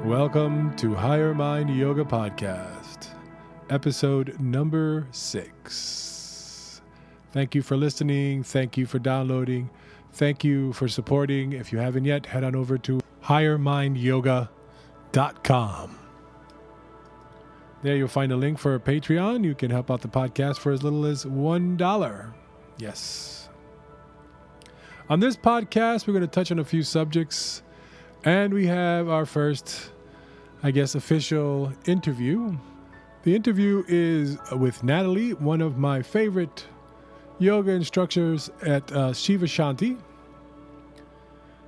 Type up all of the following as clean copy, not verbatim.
Welcome to Higher Mind Yoga Podcast, episode number 6. Thank you for listening. Thank you for downloading. Thank you for supporting. If you haven't yet, head on over to highermindyoga.com. There you'll find a link for Patreon. You can help out the podcast for as little as $1. Yes. On this podcast, we're going to touch on a few subjects, and we have our first, official interview. The interview is with Natalie, one of my favorite yoga instructors at Shiva Shanti.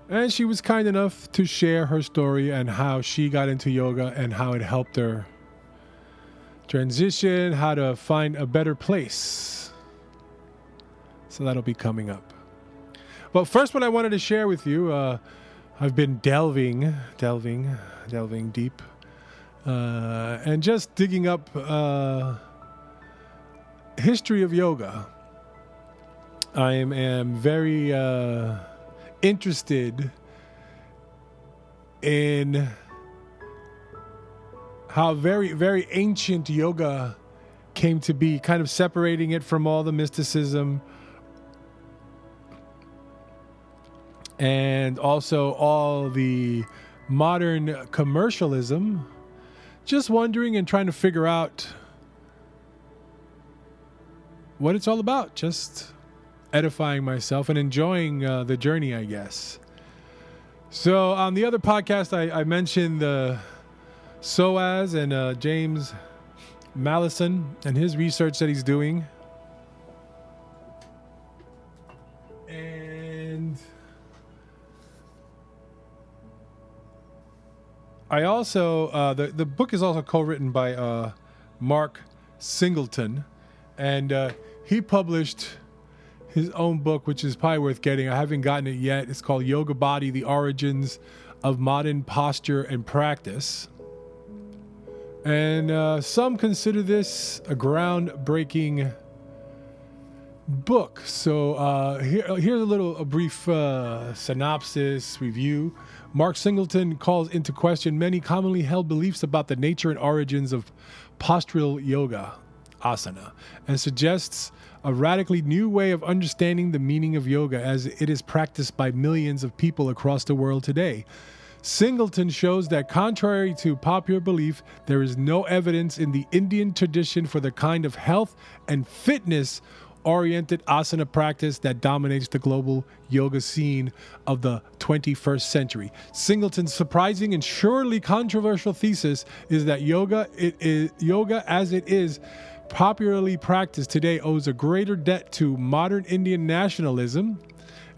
And she was kind enough to share her story and how she got into yoga and how it helped her transition, how to find a better place. So that'll be coming up. But first, what I wanted to share with you, I've been delving deep, and just digging up history of yoga. I am very interested in how very, very ancient yoga came to be, kind of separating it from all the mysticism and also all the modern commercialism. Just wondering and trying to figure out what it's all about. Just edifying myself and enjoying the journey, I guess. So on the other podcast, I mentioned the SOAS and James Mallison and his research that he's doing. And I also, the book is also co-written by Mark Singleton, and he published his own book, which is probably worth getting. I haven't gotten it yet. It's called Yoga Body, The Origins of Modern Posture and Practice. And some consider this a groundbreaking book. So here's a brief synopsis review. Mark Singleton calls into question many commonly held beliefs about the nature and origins of postural yoga, asana, and suggests a radically new way of understanding the meaning of yoga as it is practiced by millions of people across the world today. Singleton shows that contrary to popular belief, there is no evidence in the Indian tradition for the kind of health and fitness-oriented asana practice that dominates the global yoga scene of the 21st century. Singleton's surprising and surely controversial thesis is that yoga as it is popularly practiced today owes a greater debt to modern Indian nationalism,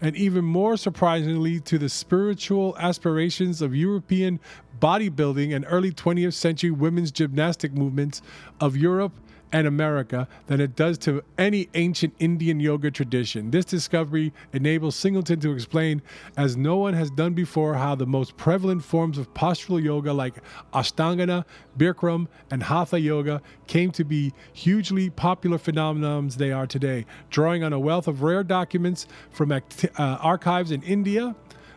and even more surprisingly to the spiritual aspirations of European bodybuilding and early 20th century women's gymnastic movements of Europe and America than it does to any ancient Indian yoga tradition. This discovery enables Singleton to explain, as no one has done before, how the most prevalent forms of postural yoga like Ashtanga, Bikram, and Hatha yoga came to be hugely popular phenomenons they are today, drawing on a wealth of rare documents from archives in India,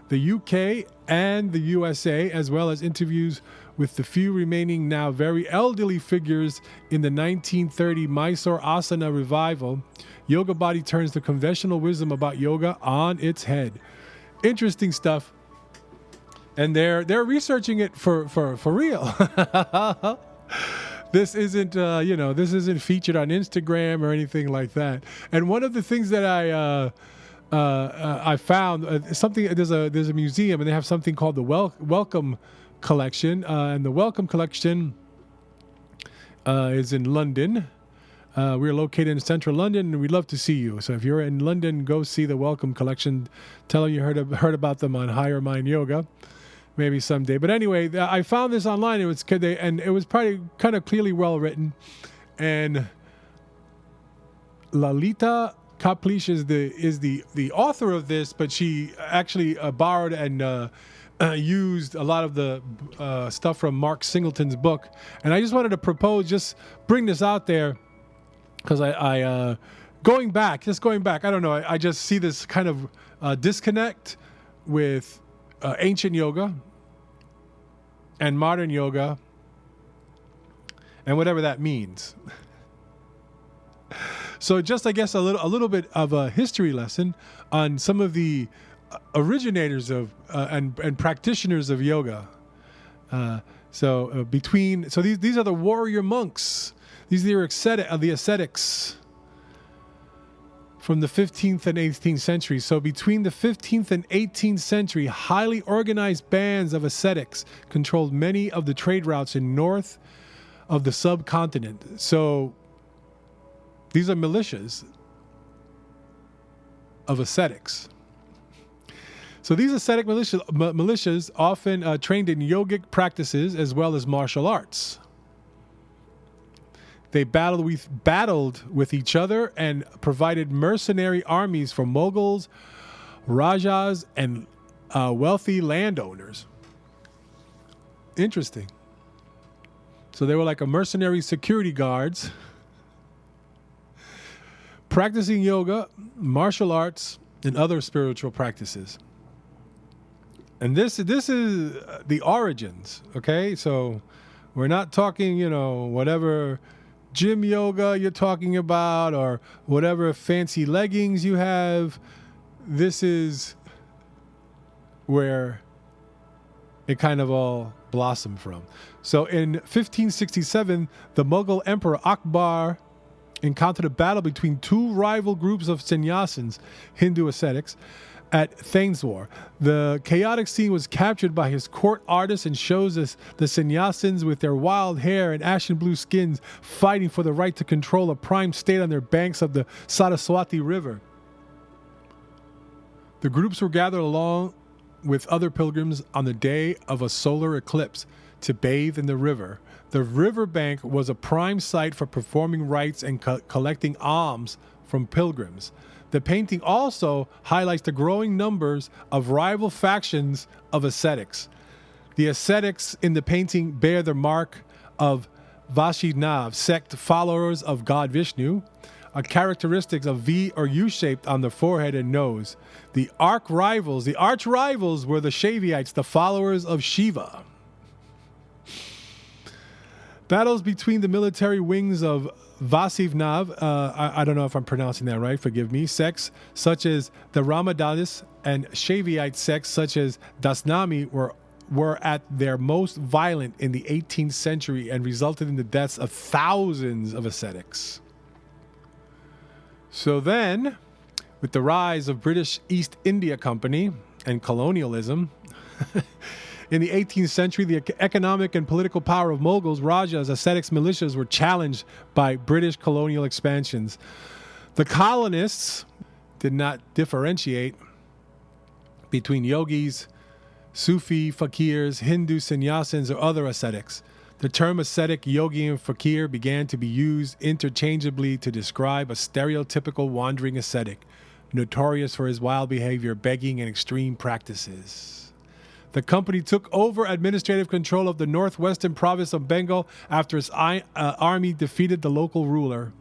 the UK, and the USA, as well as interviews with the few remaining now very elderly figures in the 1930 Mysore Asana revival. Yoga Body turns the conventional wisdom about yoga on its head. Interesting stuff. And they're researching it for real. This isn't this isn't featured on Instagram or anything like that. And one of the things that I found something, there's a museum and they have something called the Welcome Collection, and the Welcome Collection is in London. We're located in central London, and we'd love to see you. So if you're in London, go see the Welcome Collection. Tell them you heard about them on Higher Mind Yoga, maybe someday. But anyway, I found this online. It was probably kind of clearly well written, and Lalita Kaplish is the author of this, but she actually borrowed and used a lot of the stuff from Mark Singleton's book. And I just wanted to just bring this out there because I going back, I don't know, I just see this kind of disconnect with ancient yoga and modern yoga, and whatever that means. So just, I guess, a little bit of a history lesson on some of the originators of and practitioners of yoga. So these are the warrior monks. These are the ascetics from the 15th and 18th century. So between the 15th and 18th century, highly organized bands of ascetics controlled many of the trade routes in north of the subcontinent. So these are militias of ascetics. So these ascetic militias often trained in yogic practices as well as martial arts. They battled with each other and provided mercenary armies for Mughals, Rajas, and wealthy landowners. Interesting. So they were like a mercenary security guards practicing yoga, martial arts, and other spiritual practices. And this is the origins, okay? So we're not talking, whatever gym yoga you're talking about or whatever fancy leggings you have. This is where it kind of all blossomed from. So in 1567, the Mughal Emperor Akbar encountered a battle between two rival groups of sannyasins, Hindu ascetics, at Thaneswar. The chaotic scene was captured by his court artists and shows us the sannyasins with their wild hair and ashen blue skins fighting for the right to control a prime state on their banks of the Saraswati River. The groups were gathered along with other pilgrims on the day of a solar eclipse to bathe in the river. The riverbank was a prime site for performing rites and collecting alms from pilgrims. The painting also highlights the growing numbers of rival factions of ascetics. The ascetics in the painting bear the mark of Vaishnav sect followers of God Vishnu, a characteristic of V or U-shaped on the forehead and nose. The arch rivals were the Shaivaites, the followers of Shiva. Battles between the military wings of Vaishnav, I don't know if I'm pronouncing that right, forgive me, sects such as the Ramadhanis and Shaivaite sects such as Dasnami were at their most violent in the 18th century and resulted in the deaths of thousands of ascetics. So then, with the rise of British East India Company and colonialism, in the 18th century, the economic and political power of Mughals, Rajas, ascetics, militias were challenged by British colonial expansions. The colonists did not differentiate between yogis, Sufi, fakirs, Hindu sannyasins, or other ascetics. The term ascetic, yogi, and fakir began to be used interchangeably to describe a stereotypical wandering ascetic, notorious for his wild behavior, begging, and extreme practices. The company took over administrative control of the northwestern province of Bengal after its army defeated the local ruler.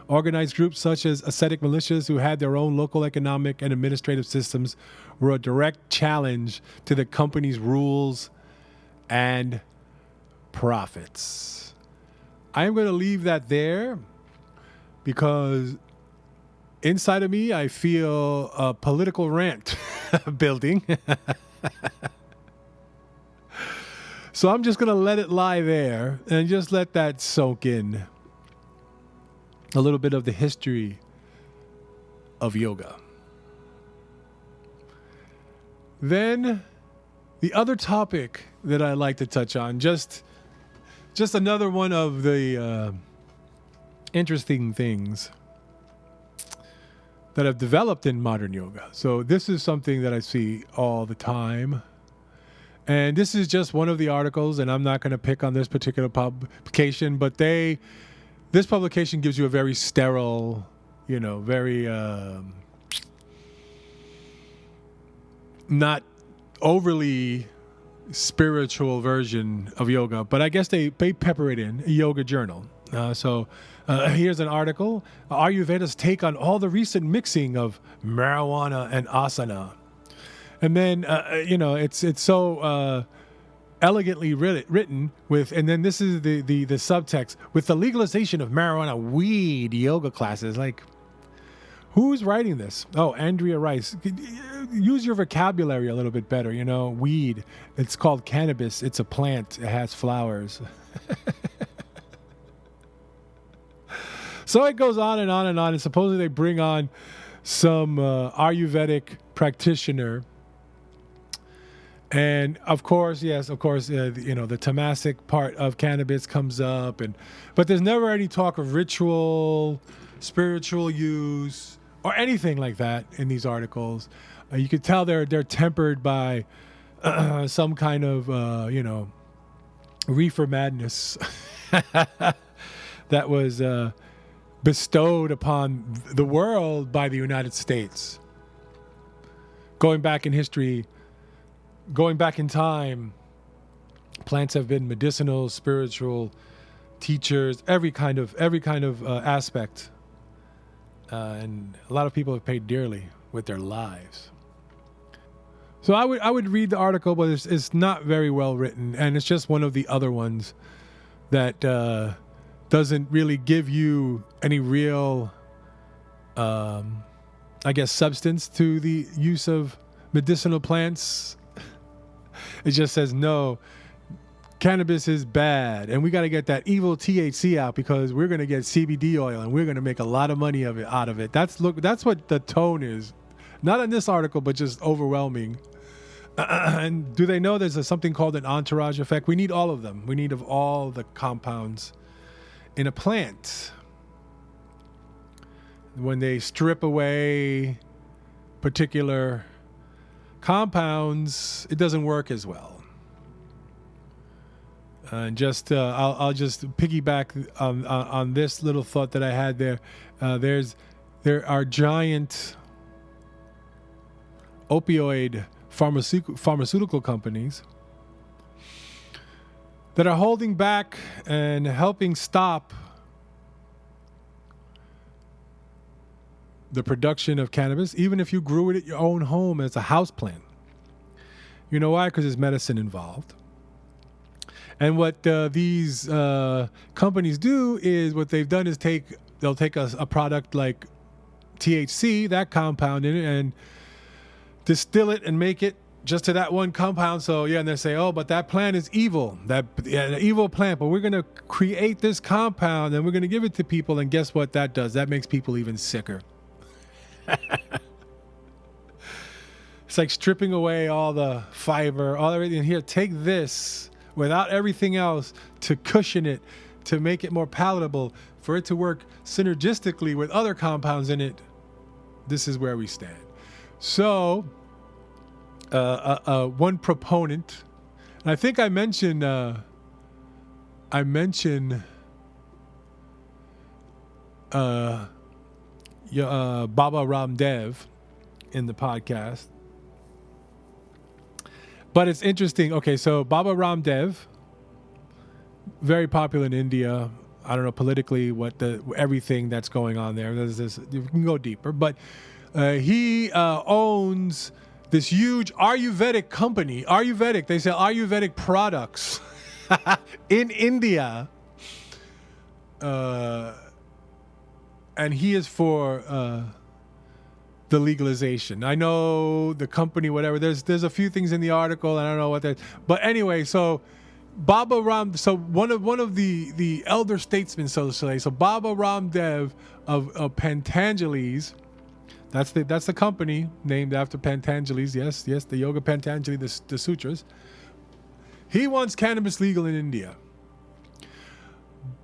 Organized groups such as ascetic militias, who had their own local economic and administrative systems, were a direct challenge to the company's rules and profits. I'm going to leave that there because inside of me, I feel a political rant building. So I'm just going to let it lie there and just let that soak in. A little bit of the history of yoga. Then the other topic that I like to touch on, just another one of the interesting things that have developed in modern yoga. So this is something that I see all the time. And this is just one of the articles, and I'm not going to pick on this particular publication, but this publication gives you a very sterile, very not overly spiritual version of yoga, but I guess they pepper it in, a yoga journal. So here's an article, Ayurveda's take on all the recent mixing of marijuana and asana. And then, it's so elegantly written with, and then this is the subtext, with the legalization of marijuana, weed, yoga classes. Like, who's writing this? Oh, Andrea Rice. Use your vocabulary a little bit better. Weed. It's called cannabis. It's a plant. It has flowers. So it goes on and on and on. And supposedly they bring on some Ayurvedic practitioner. And of course, the tamasic part of cannabis comes up, but there's never any talk of ritual, spiritual use, or anything like that in these articles. You could tell they're tempered by some kind of reefer madness that was bestowed upon the world by the United States. Going back in history. Going back in time, plants have been medicinal, spiritual, teachers, every kind of aspect, and a lot of people have paid dearly with their lives. So I would read the article, but it's not very well written, and it's just one of the other ones that doesn't really give you any real, substance to the use of medicinal plants. It just says, no, cannabis is bad, and we got to get that evil THC out because we're going to get CBD oil and we're going to make a lot of money out of it. That's what the tone is. Not in this article, but just overwhelming. And do they know there's something called an entourage effect? We need all of them. We need of all the compounds in a plant. When they strip away particular compounds, it doesn't work as well. And I'll just piggyback on this little thought that I had there. There are giant opioid pharmaceutical companies that are holding back and helping stop the production of cannabis, even if you grew it at your own home as a house plant. You know why? Because there's medicine involved. And what these companies do is what they've done is they'll take a product like THC, that compound in it, and distill it and make it just to that one compound. So and they say, oh, but that plant is evil, the evil plant, but we're going to create this compound and we're going to give it to people. And guess what that does? That makes people even sicker. It's like stripping away all the fiber, all everything. Here, take this without everything else to cushion it, to make it more palatable, for it to work synergistically with other compounds in it. This is where we stand. So, one proponent, and I think I mentioned Baba Ramdev in the podcast. But it's interesting. Okay, so Baba Ramdev, very popular in India. I don't know politically everything that's going on there. You can go deeper, but he owns this huge Ayurvedic company. They sell Ayurvedic products in India, and he is for the legalization. I know the company, whatever. There's a few things in the article, and I don't know what that. But anyway, so Baba Ram. So one of the elder statesmen, so to say. So Baba Ramdev of Patanjali's. That's the company named after Patanjali's. Yes, the Yoga Patanjali, the sutras. He wants cannabis legal in India,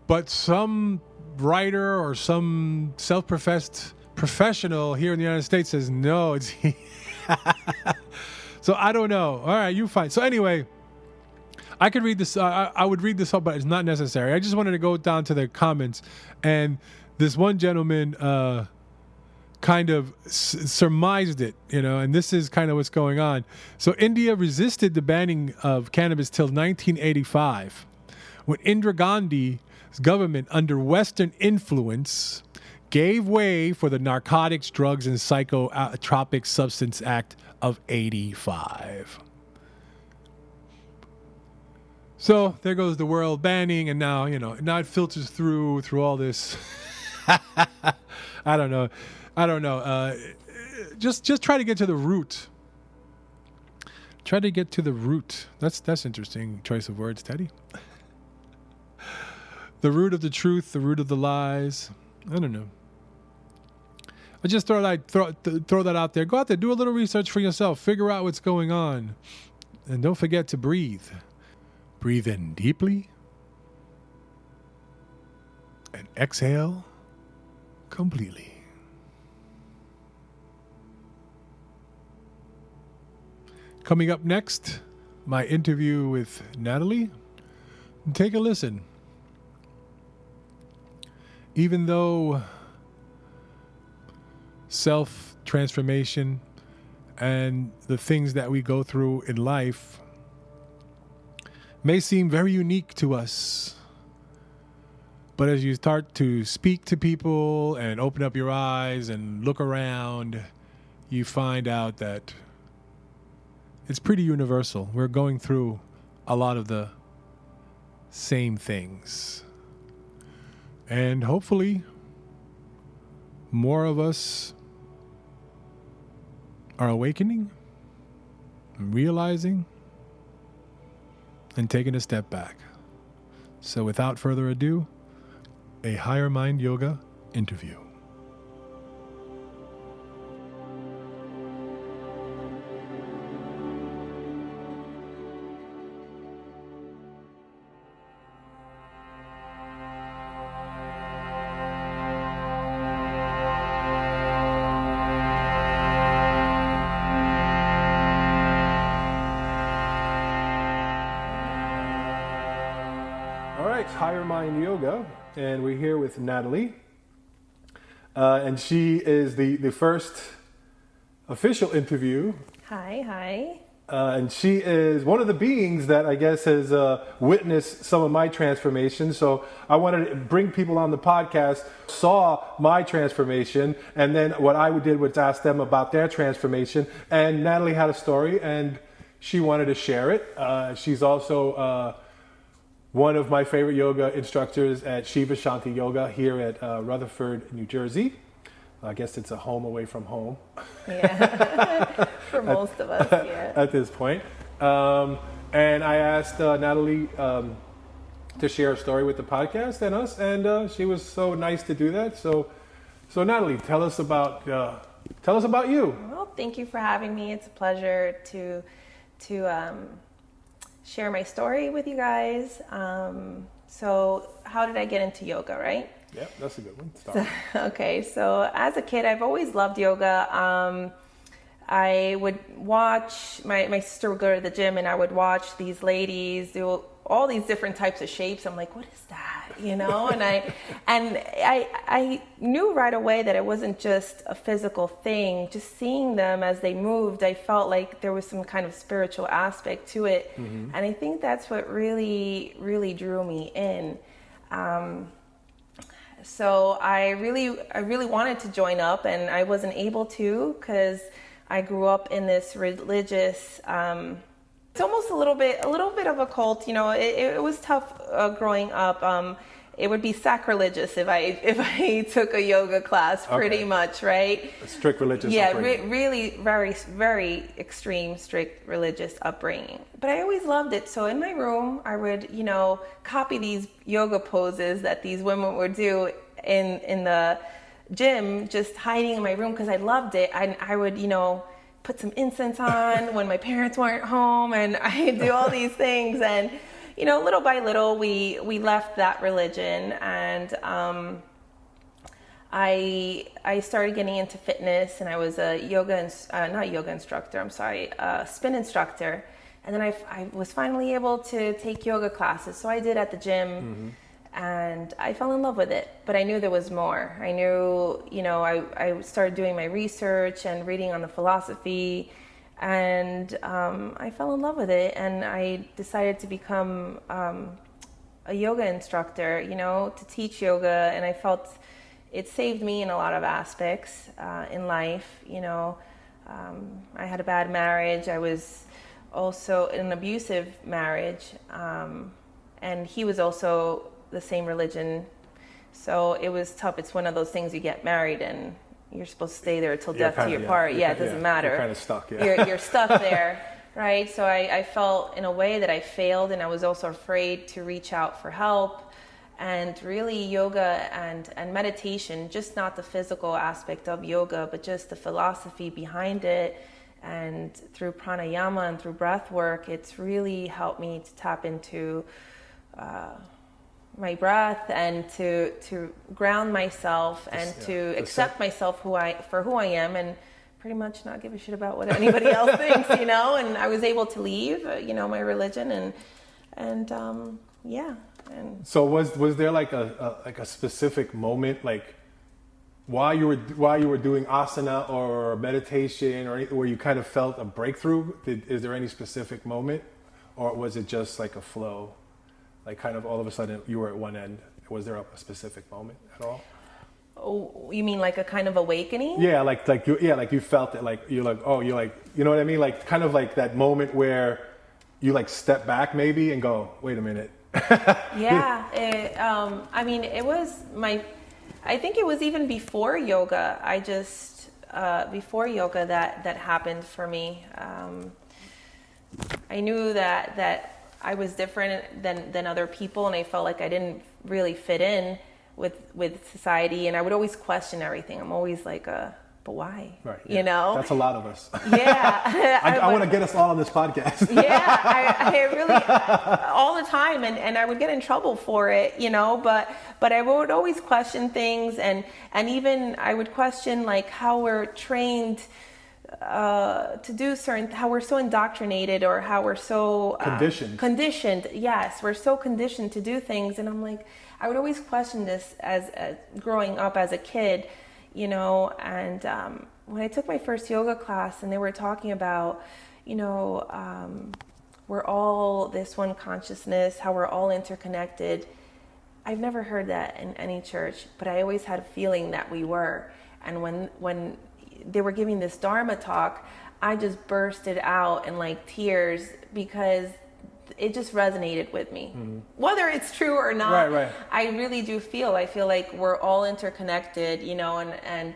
but some writer or some self-professed professional here in the United States says no. It's so I don't know. All right, you fine. So anyway, I could read this. I would read this up, but it's not necessary. I just wanted to go down to the comments, and this one gentleman kind of surmised it, and this is kind of what's going on. So India resisted the banning of cannabis till 1985, when Indira Gandhi's government, under Western influence, gave way for the Narcotics, Drugs, and Psychotropic Substance Act of 85. So there goes the world banning, and now now it filters through all this. I don't know. Just try to get to the root. Try to get to the root. That's interesting choice of words, Teddy. The root of the truth, the root of the lies. I don't know. I just throw that out there. Go out there, do a little research for yourself. Figure out what's going on, and don't forget to breathe. Breathe in deeply and exhale completely. Coming up next, my interview with Natalie. Take a listen. Even though self-transformation and the things that we go through in life may seem very unique to us, but as you start to speak to people and open up your eyes and look around, you find out that it's pretty universal. We're going through a lot of the same things. And hopefully, more of us are awakening, realizing, and taking a step back. So without further ado, a Higher Mind Yoga interview. Higher Mind Yoga, and we're here with Natalie, and she is the first official interview. Hi. And she is one of the beings that I guess has witnessed some of my transformation. So I wanted to bring people on the podcast, saw my transformation, and then what I did was ask them about their transformation. And Natalie had a story, and she wanted to share it. She's also one of my favorite yoga instructors at Shiva Shanti Yoga here at Rutherford, New Jersey. I guess it's a home away from home. Yeah, for most of us, yeah. At this point. And I asked Natalie to share a story with the podcast and us, and she was so nice to do that. So Natalie, tell us about you. Well, thank you for having me. It's a pleasure to share my story with you guys. So how did I get into yoga, right? Yeah, that's a good one. Okay, so as a kid, I've always loved yoga. I would watch, my sister would go to the gym and I would watch these ladies do all these different types of shapes. I'm like, what is that? And I knew right away that it wasn't just a physical thing. Just seeing them as they moved, I felt like there was some kind of spiritual aspect to it. Mm-hmm. And I think that's what really, really drew me in. So I really wanted to join up, and I wasn't able to because I grew up in this religious, it's almost a little bit of a cult. It was tough growing up. It would be sacrilegious if I took a yoga class, pretty much, right? A strict religious upbringing. Really very, very extreme, strict religious upbringing. But I always loved it. So in my room, I would, copy these yoga poses that these women would do in the gym, just hiding in my room because I loved it. I would, put some incense on when my parents weren't home, and I'd do all these things. And, little by little, we left that religion, and I started getting into fitness, and I was a spin instructor. And then I was finally able to take yoga classes. So I did at the gym. Mm-hmm. And I fell in love with it, but I knew there was more. I knew, I started doing my research and reading on the philosophy, and I fell in love with it. And I decided to become a yoga instructor, to teach yoga. And I felt it saved me in a lot of aspects in life. I had a bad marriage. I was also in an abusive marriage, and he was also the same religion. So it was tough. It's one of those things, you get married and you're supposed to stay there till death do you part. Yeah, it doesn't matter. You're kind of stuck. Yeah. You're stuck there, right? So I felt in a way that I failed, and I was also afraid to reach out for help. And really, yoga and meditation, just not the physical aspect of yoga, but just the philosophy behind it, and through pranayama and through breath work, it's really helped me to tap into my breath and to ground myself and to accept myself for who I am, and pretty much not give a shit about what anybody else thinks, And I was able to leave, my religion, and yeah. And so was there like a specific moment, like while you were doing asana or meditation or anything, where you kind of felt a breakthrough? Is there any specific moment, or was it just like a flow? Like kind of all of a sudden you were at one end. Was there a specific moment at all? Oh, you mean like a kind of awakening? Yeah, like you felt it, like you're like, oh, you're like, you know what I mean? Like kind of like that moment where you like step back maybe and go, wait a minute. Yeah, I think it was even before yoga. Before yoga that happened for me. I knew that I was different than other people, and I felt like I didn't really fit in with society, and I would always question everything. I'm always like, but why? Right. Yeah. That's a lot of us. Yeah. I want to get us all on this podcast. Yeah, I really, all the time, and I would get in trouble for it, but I would always question things, and even I would question like how we're trained to do how we're so indoctrinated, or how we're so conditioned. Yes, we're so conditioned to do things, and I'm like, I would always question this as growing up as a kid, and when I took my first yoga class and they were talking about, we're all this one consciousness, how we're all interconnected. I've never heard that in any church, but I always had a feeling that we were. And when they were giving this Dharma talk, I just bursted out in like tears, because it just resonated with me. Mm-hmm. Whether it's true or not, right. I really do I feel like we're all interconnected, and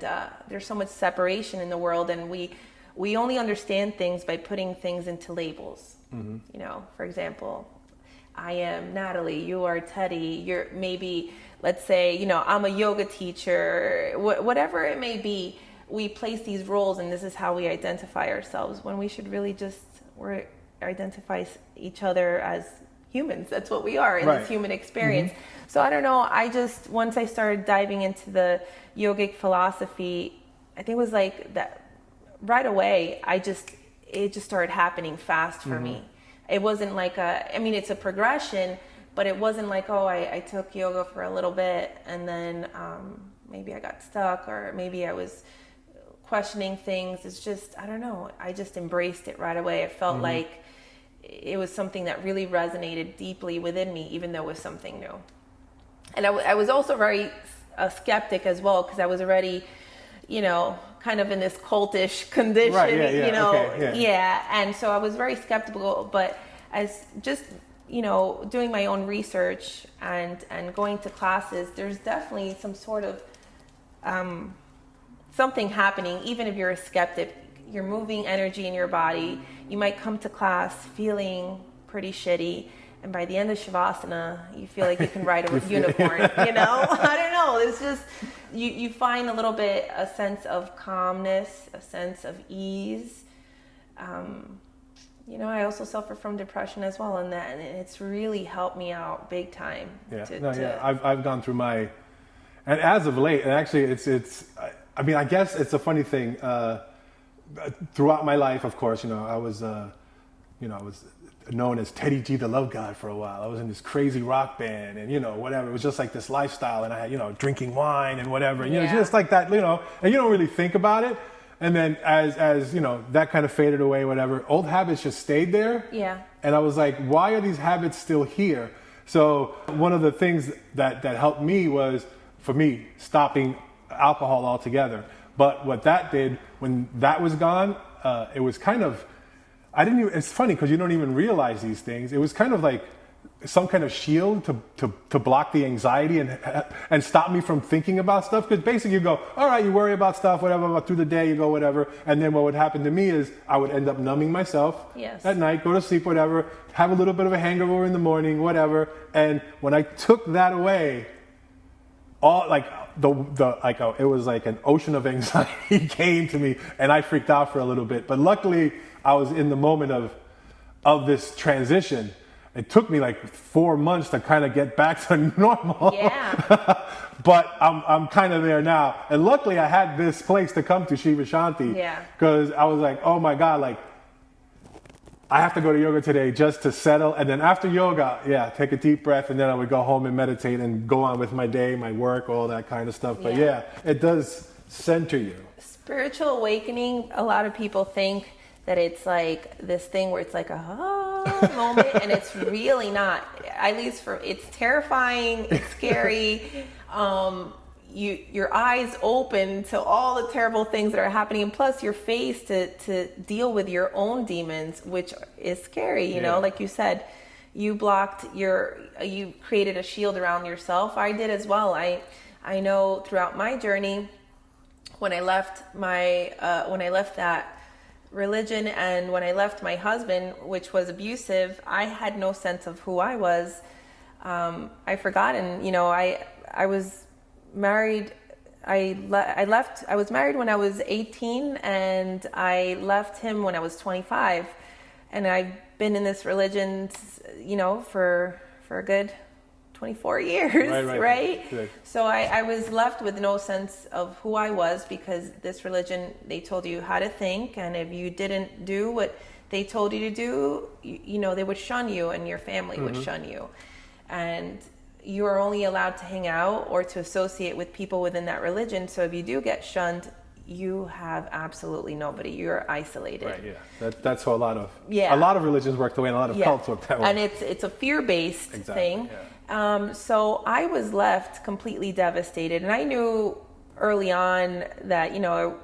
there's so much separation in the world, and we only understand things by putting things into labels. Mm-hmm. For example, I am Natalie, you are Teddy, you're maybe, let's say, I'm a yoga teacher, whatever it may be. We place these roles, and this is how we identify ourselves, when we should really just identify each other as humans. That's what we are in this human experience. Mm-hmm. So I don't know, once I started diving into the yogic philosophy, I think it was like that right away, it just started happening fast for me. It wasn't like it's a progression, but it wasn't like, I took yoga for a little bit and then maybe I got stuck, or maybe I was questioning things. It's just, I don't know, I just embraced it right away. I felt like it was something that really resonated deeply within me, even though it was something new. And I was also very skeptic as well, because I was already, kind of in this cultish condition, and so I was very skeptical. But as just, doing my own research and going to classes, there's definitely some sort of something happening. Even if you're a skeptic, you're moving energy in your body. You might come to class feeling pretty shitty, and by the end of Shavasana, you feel like you can ride a unicorn, I don't know. It's just, you find a little bit, a sense of calmness, a sense of ease. I also suffer from depression as well, and it's really helped me out big time. I've gone through and as of late, and actually I guess it's a funny thing. Throughout my life, of course, I was known as Teddy G the Love God for a while. I was in this crazy rock band, and whatever. It was just like this lifestyle, and I had drinking wine and whatever, and just like that, and you don't really think about it. And then as that kind of faded away, whatever, old habits just stayed there. Yeah. And I was like, why are these habits still here? So one of the things that helped me was, for me, stopping alcohol altogether. But what that did, when that was gone, it was kind of, I didn't even, it's funny because you don't even realize these things. It was kind of like some kind of shield to block the anxiety and stop me from thinking about stuff. Because basically you go, all right, you worry about stuff, whatever, but through the day you go, whatever. And then what would happen to me is I would end up numbing myself at night, go to sleep, whatever, have a little bit of a hangover in the morning, whatever. And when I took that away, all like it was like an ocean of anxiety came to me, and I freaked out for a little bit. But luckily, I was in the moment of this transition. It took me like 4 months to kind of get back to normal. Yeah. But I'm kind of there now, and luckily I had this place to come to, Shiva Shanti. Yeah. Because I was like, oh my God, like I have to go to yoga today just to settle. And then after yoga, take a deep breath, and then I would go home and meditate and go on with my day, my work, all that kind of stuff. But it does center you. Spiritual awakening, a lot of people think that it's like this thing where it's like a moment, and it's really not. At least it's terrifying, it's scary. Your eyes open to all the terrible things that are happening, and plus you're faced to deal with your own demons, which is scary. You know, like you said, you created a shield around yourself. I did as well. I know throughout my journey, when I left that religion and when I left my husband, which was abusive, I had no sense of who I was. I forgotten, you know, I was married. I was married when I was 18, and I left him when I was 25. And I've been in this religion, you know, for a good 24 years, right? Good. So I was left with no sense of who I was, because this religion, they told you how to think, and if you didn't do what they told you to do, you know, they would shun you, and your family would shun you. And you are only allowed to hang out or to associate with people within that religion. So if you do get shunned, you have absolutely nobody. You're isolated. Right. Yeah. That's how a lot of religions work that way, and a lot of cults work that way. And it's a fear-based thing. Yeah. So I was left completely devastated, and I knew early on that, you know,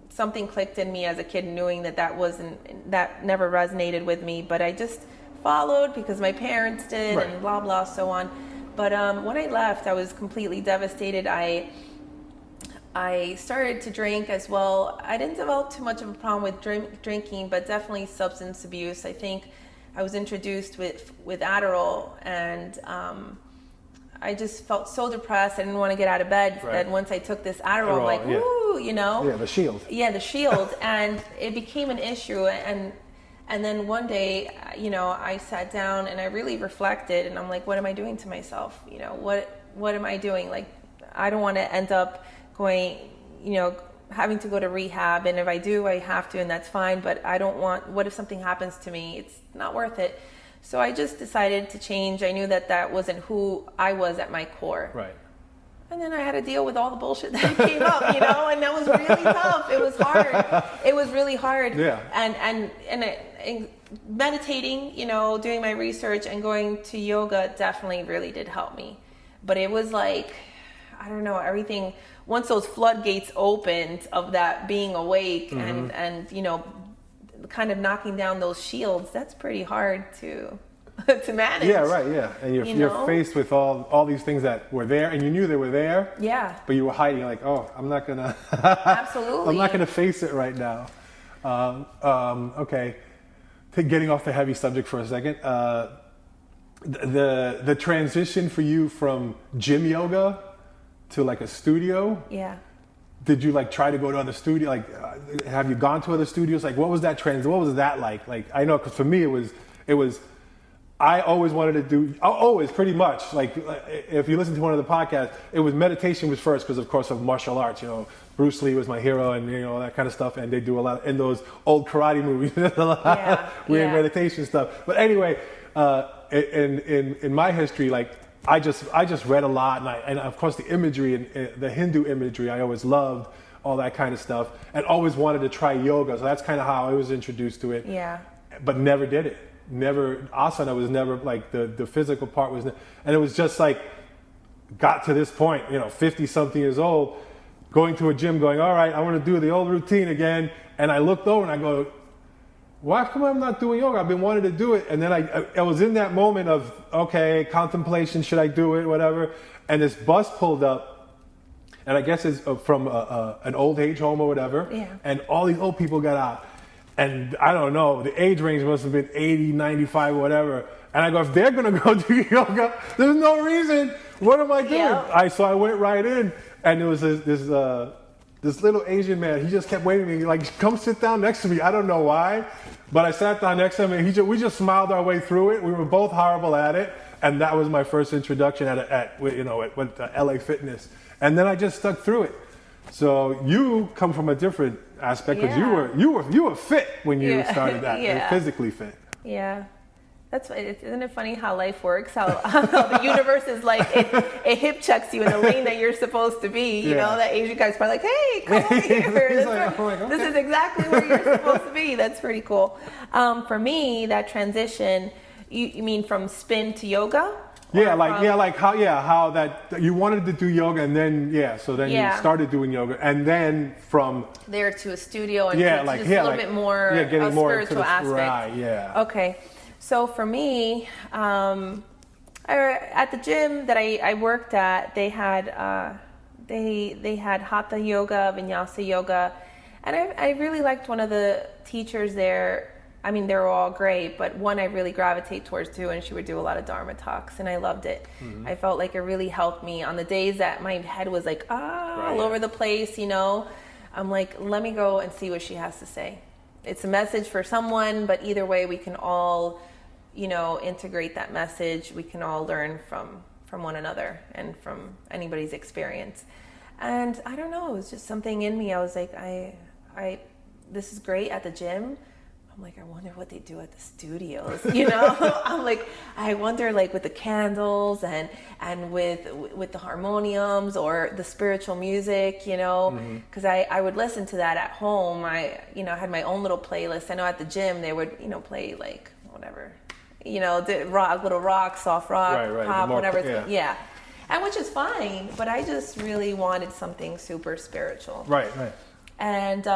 something clicked in me as a kid, knowing that that never resonated with me, but I just followed because my parents did, and blah blah so on. But when I left, I was completely devastated. I started to drink as well. I didn't develop too much of a problem with drinking, but definitely substance abuse. I think I was introduced with Adderall, and I just felt so depressed. I didn't want to get out of bed. That once I took this Adderall, I'm like, woo, you know? Yeah, the shield. Yeah, the shield. And it became an issue. And then one day, you know, I sat down and I really reflected, and I'm like, what am I doing to myself? You know, what am I doing? Like, I don't want to end up going, you know, having to go to rehab. And if I do, I have to, and that's fine. But I don't want, what if something happens to me? It's not worth it. So I just decided to change. I knew that wasn't who I was at my core. Right. And then I had to deal with all the bullshit that came up, you know, and that was really tough. It was hard. It was really hard. Yeah. And meditating, you know, doing my research and going to yoga definitely really did help me. But it was like, I don't know, everything, once those floodgates opened of that being awake and, you know, kind of knocking down those shields, that's pretty hard to manage. Yeah, right, yeah. And you're faced with all these things that were there, and you knew they were there. Yeah. But you were hiding, like, oh, I'm not going to... Absolutely. I'm not going to face it right now. Okay. Getting off the heavy subject for a second. The transition for you from gym yoga to like a studio. Yeah. Did you like try to go to other studio? Like, have you gone to other studios? Like, what was that what was that like? Like, I know, because for me it was. I always wanted to do, always pretty much, like if you listen to one of the podcasts, it was meditation was first because of course of martial arts, you know, Bruce Lee was my hero and, you know, that kind of stuff. And they do a lot in those old karate movies, there's a lot of weird meditation stuff. But anyway, in my history, like I just read a lot, and of course the imagery and the Hindu imagery, I always loved all that kind of stuff and always wanted to try yoga. So that's kind of how I was introduced to it. Yeah. But never did it. Never, asana was never like the physical part was, and it was just like, got to this point, you know, 50 something years old, going to a gym going, all right, I want to do the old routine again. And I looked over and I go, why come I'm not doing yoga? I've been wanting to do it. And then I was in that moment of, okay, contemplation, should I do it, whatever. And this bus pulled up, and I guess it's from an old age home or whatever. Yeah. And all these old people got out. And I don't know, the age range must have been 80, 95, or whatever. And I go, if they're going to go do yoga, there's no reason. What am I doing? Yeah. So I went right in, and there was this little Asian man. He just kept waiting for me, like, come sit down next to me. I don't know why, but I sat down next to him, and we just smiled our way through it. We were both horrible at it, and that was my first introduction at LA Fitness. And then I just stuck through it. So you come from a different aspect, because you were fit when you started that, and physically fit. Yeah. Isn't it funny how life works? How the universe is like, it hip checks you in the lane that you're supposed to be. You know, that Asian guy's probably like, hey, come over here. This is exactly where you're supposed to be. That's pretty cool. For me, that transition, you mean from spin to yoga? How that you wanted to do yoga, and then you started doing yoga, and then from there to a studio, and just a little bit more getting more spiritual aspect. Right, yeah. Okay. So for me, at the gym that I worked at, they had Hatha yoga, Vinyasa yoga, and I really liked one of the teachers there. I mean, they were all great, but one I really gravitate towards too, and she would do a lot of Dharma talks, and I loved it. Mm-hmm. I felt like it really helped me on the days that my head was like all over the place. I'm like, let me go and see what she has to say. It's a message for someone, but either way, we can all integrate that message. We can all learn from one another and from anybody's experience. And I don't know, it was just something in me. I was like, this is great at the gym. I'm like, I wonder what they do at the studios. I'm like, I wonder, like, with the candles and with the harmoniums or the spiritual music, because I would listen to that at home. I had my own little playlist. I know at the gym they would play like whatever. Little rock, soft rock, pop, whatever. And which is fine, but I just really wanted something super spiritual. Right. And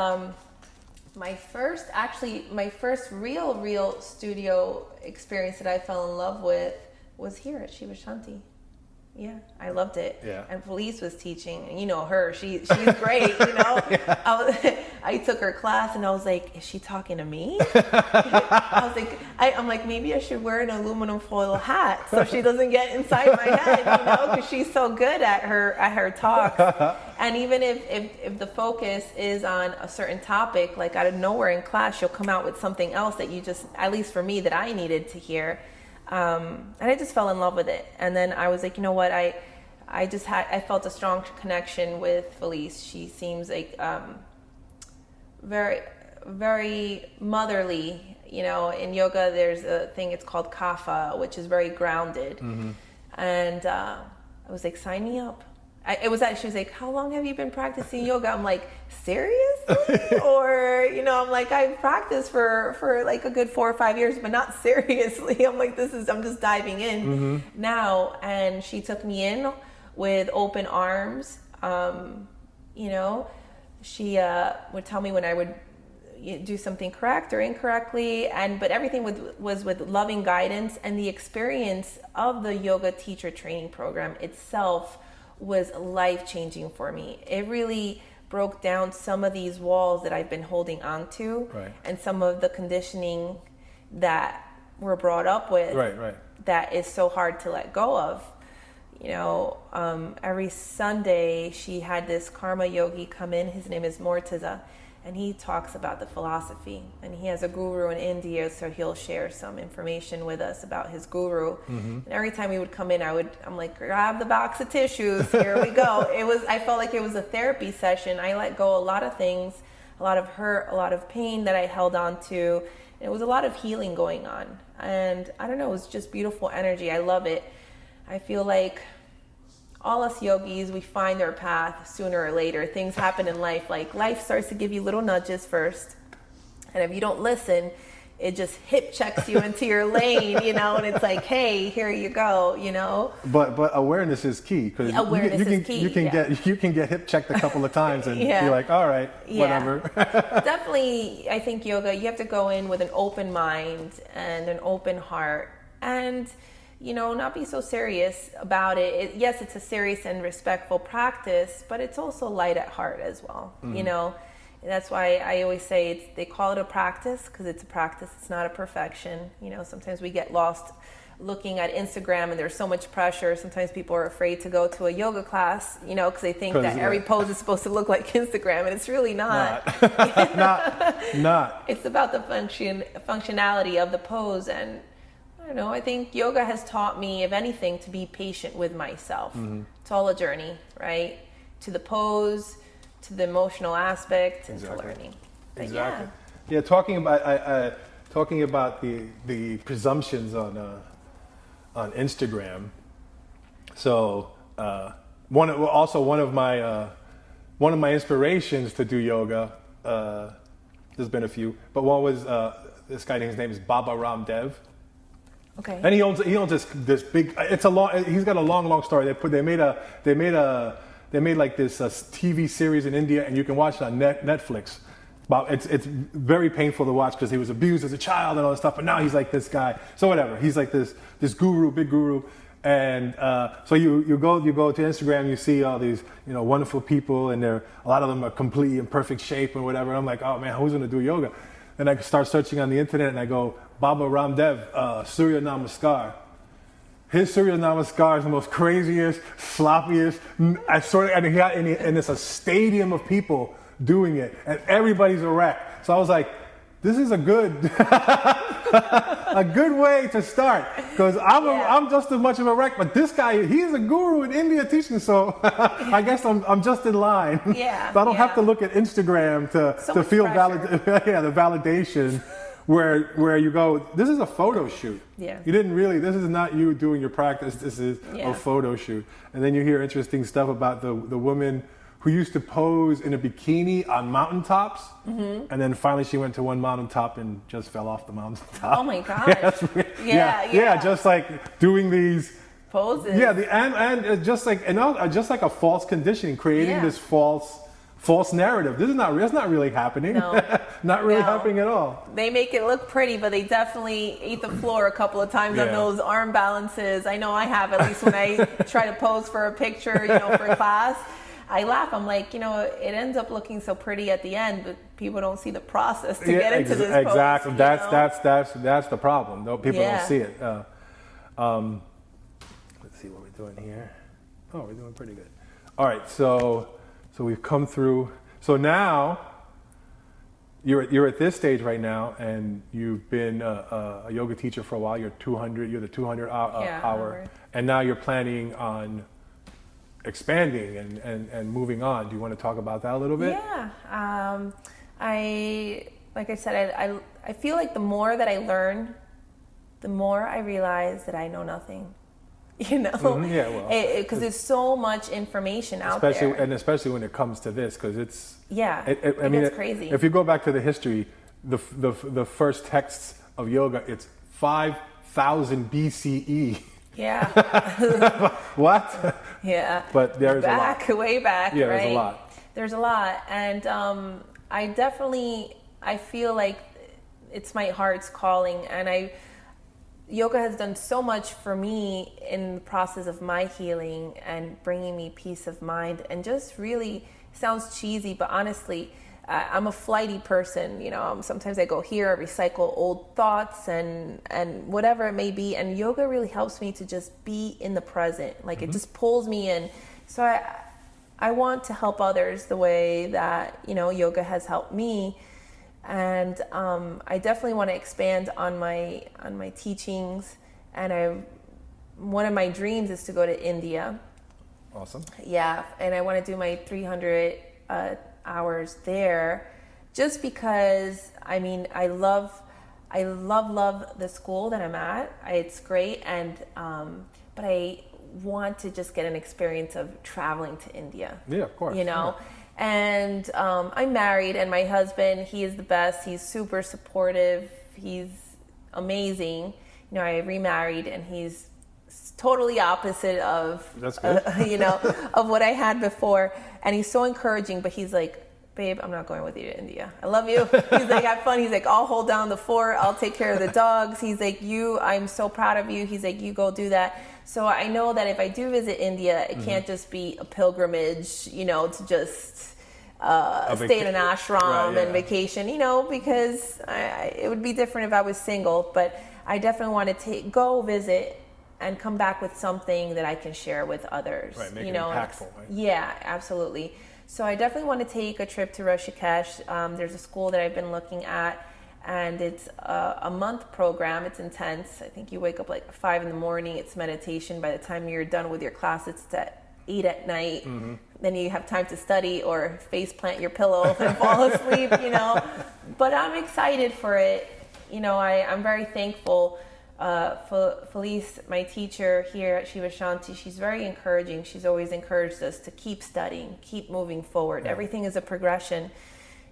my first real studio experience that I fell in love with was here at Shiva Shanti. Yeah, I loved it. Yeah. And Felice was teaching, and her, she's great, I took her class, and I was like, is she talking to me? I'm like, maybe I should wear an aluminum foil hat so she doesn't get inside my head, because she's so good at her talks. And even if the focus is on a certain topic, like out of nowhere in class, she'll come out with something else that you just, at least for me, that I needed to hear. And I just fell in love with it. And then I was like, you know what? I felt a strong connection with Felice. She seems like very, very motherly. In yoga, there's a thing, it's called kapha, which is very grounded. Mm-hmm. And I was like, sign me up. She was like, how long have you been practicing yoga? I'm like, seriously? Or, I'm like, I've practiced for like a good 4 or 5 years, but not seriously. I'm like, I'm just diving in now. And she took me in with open arms. She would tell me when I would do something correct or incorrectly, but everything was with loving guidance. And the experience of the yoga teacher training program itself was life-changing for me. It really broke down some of these walls that I've been holding on to, and some of the conditioning that we're brought up with that is so hard to let go of. Every Sunday she had this karma yogi come in. His name is Mortaza, and he talks about the philosophy, and he has a guru in India, so he'll share some information with us about his guru. Mm-hmm. And every time he would come in, I'm like, grab the box of tissues, here we go. I felt like it was a therapy session. I let go a lot of things, a lot of hurt, a lot of pain that I held on to. And it was a lot of healing going on. And I don't know, it was just beautiful energy. I love it. I feel like all us yogis, we find our path sooner or later. Things happen in life. Like, life starts to give you little nudges first. And if you don't listen, it just hip checks you into your lane, you know, and it's like, hey, here you go, you know. But awareness is key, because you can get hip checked a couple of times and you're like, all right, whatever. Definitely, I think yoga, you have to go in with an open mind and an open heart, and you know, not be so serious about it. Yes, it's a serious and respectful practice, but it's also light at heart as well, you know. And that's why I always say they call it a practice, because it's a practice. It's not a perfection. You know, sometimes we get lost looking at Instagram and there's so much pressure. Sometimes people are afraid to go to a yoga class, you know, because they think that every pose is supposed to look like Instagram, and it's really not. Not. It's about the functionality of the pose. And I don't know, I think yoga has taught me, if anything, to be patient with myself. It's all a journey, right? To the pose, to the emotional aspect, and to learning. But exactly. Yeah, talking about the presumptions on Instagram. So one of my inspirations to do yoga. There's been a few, but one was this guy. His name is Baba Ramdev. Okay. And he owns this big. He's got a long story. They made like this TV series in India, and you can watch it on Netflix. It's very painful to watch, because he was abused as a child and all this stuff, but now he's like this guy. So whatever, he's like this guru, big guru, and so you go to Instagram, you see all these wonderful people, and a lot of them are completely in perfect shape and whatever. I'm like, oh man, who's gonna do yoga? And I start searching on the internet, and I go, Baba Ramdev, Surya Namaskar. His Surya Namaskar is the most craziest, sloppiest. And it's a stadium of people doing it, and everybo's a wreck. So I was like, this is a good way to start, because I'm just as much of a wreck, but this guy, he's a guru in India teaching, so I guess I'm just in line. Yeah. So I don't have to look at Instagram to feel the validation. Where you go, this is a photo shoot. Yeah. This is not you doing your practice, this is a photo shoot. And then you hear interesting stuff about the woman who used to pose in a bikini on mountaintops, and then finally she went to one mountaintop and just fell off the mountaintop. Oh my gosh. Yeah, just like doing these poses. Yeah, and just like a false conditioning, creating this false narrative. That's not really happening. No. Not really happening at all. They make it look pretty, but they definitely ate the floor a couple of times on those arm balances. I know I have, at least when I try to pose for a picture, for class. I laugh. I'm like, it ends up looking so pretty at the end, but people don't see the process to get into this pose. Exactly. That's the problem. No, people don't see it. Let's see what we're doing here. Oh, we're doing pretty good. All right, so we've come through. So now you're at this stage right now, and you've been a yoga teacher for a while. You're the 200 hour, and now you're planning on expanding and moving on. Do you want to talk about that a little bit? Yeah. Like I said, I feel like the more that I learn, the more I realize that I know nothing. Because there's so much information out there, and especially when it comes to this, because it's it's crazy. If you go back to the history, the first texts of yoga, it's 5,000 BCE. Yeah. What? Yeah. But there's a lot. Way back. Yeah, right? There's a lot. There's a lot, and I feel like it's my heart's calling, and yoga has done so much for me in the process of my healing and bringing me peace of mind, and just really sounds cheesy, but honestly, I'm a flighty person. Sometimes I go here, I recycle old thoughts and whatever it may be, and yoga really helps me to just be in the present. Like it just pulls me in. So I want to help others the way that yoga has helped me. And I definitely want to expand on my teachings, and one of my dreams is to go to India. Awesome. Yeah, and I want to do my 300 hours there, just because I love the school that I'm at. It's great, and but I want to just get an experience of traveling to India. Yeah, of course. Yeah. And I'm married, and my husband, he is the best. He's super supportive. He's amazing. You know, I remarried, and he's totally opposite of That's good. Of what I had before. And he's so encouraging, but he's like, babe, I'm not going with you to India. I love you. He's like, have fun. He's like, I'll hold down the fort. I'll take care of the dogs. He's like, I'm so proud of you. He's like, you go do that. So I know that if I do visit India, it can't just be a pilgrimage, to just stay in an ashram and vacation, because it would be different if I was single. But I definitely want to go visit and come back with something that I can share with others. Right, make it impactful. Right? Yeah, absolutely. So I definitely want to take a trip to Rishikesh. There's a school that I've been looking at, and it's a month program. It's intense. I think you wake up like 5 in the morning. It's meditation. By the time you're done with your class, it's at 8 at night. Mm-hmm. Then you have time to study or face plant your pillow and fall asleep, But I'm excited for it. I'm very thankful. Felice, my teacher here at Shiva Shanti, she's very encouraging. She's always encouraged us to keep studying, keep moving forward. Yeah. Everything is a progression.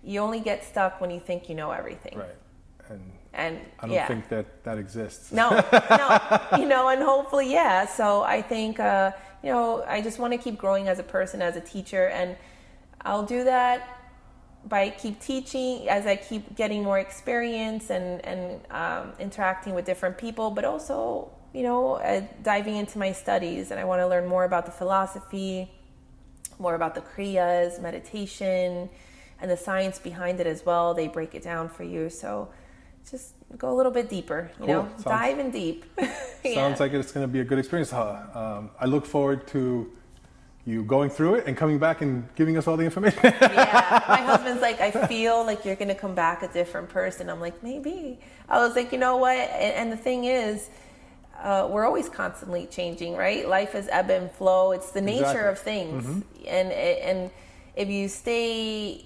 You only get stuck when you think you know everything. Right. And I don't think that exists. No, and hopefully, yeah. So I think, I just want to keep growing as a person, as a teacher, and I'll do that by keep teaching, as I keep getting more experience and interacting with different people, but also, diving into my studies. And I want to learn more about the philosophy, more about the kriyas, meditation, and the science behind it as well. They break it down for you. So just go a little bit deeper, dive in deep. Sounds like it's going to be a good experience. I look forward to you going through it and coming back and giving us all the information. Yeah, my husband's like, I feel like you're going to come back a different person. I'm like, maybe. I was like, you know what? And the thing is, we're always constantly changing, right? Life is ebb and flow. It's the nature of things. Mm-hmm. And if you stay,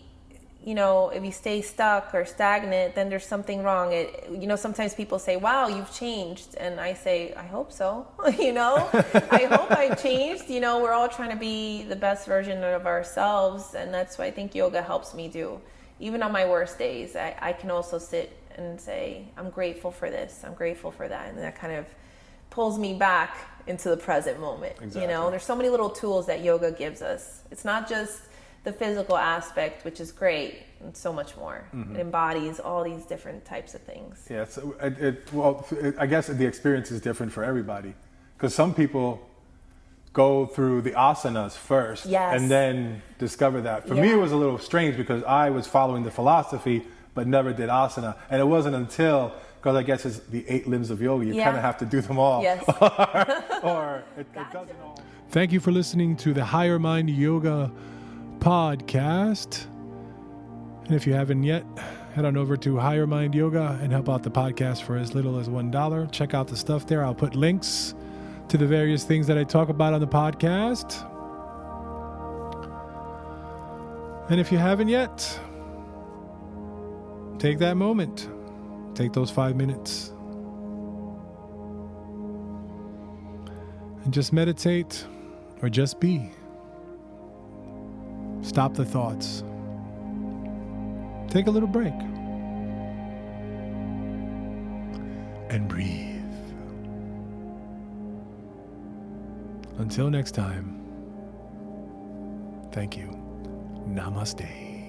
stuck or stagnant, then there's something wrong. Sometimes people say, wow, you've changed. And I say, I hope so. I hope I've changed. We're all trying to be the best version of ourselves. And that's what I think yoga helps me do. Even on my worst days, I can also sit and say, I'm grateful for this. I'm grateful for that. And that kind of pulls me back into the present moment. Exactly. There's so many little tools that yoga gives us. It's not just the physical aspect, which is great, and so much more. Mm-hmm. It embodies all these different types of things. Yeah, so I guess the experience is different for everybody, because some people go through the asanas first, and then discover that. For me, it was a little strange because I was following the philosophy, but never did asana, and it wasn't until, because I guess it's the 8 limbs of yoga, you kind of have to do them all, or it doesn't all. Thank you for listening to the Higher Mind Yoga podcast. And if you haven't yet, head on over to Higher Mind Yoga and help out the podcast for as little as $1. Check out the stuff there. I'll put links to the various things that I talk about on the podcast. And if you haven't yet, take that moment. Take those 5 minutes. And just meditate or just be. Stop the thoughts. Take a little break. And breathe. Until next time, thank you. Namaste.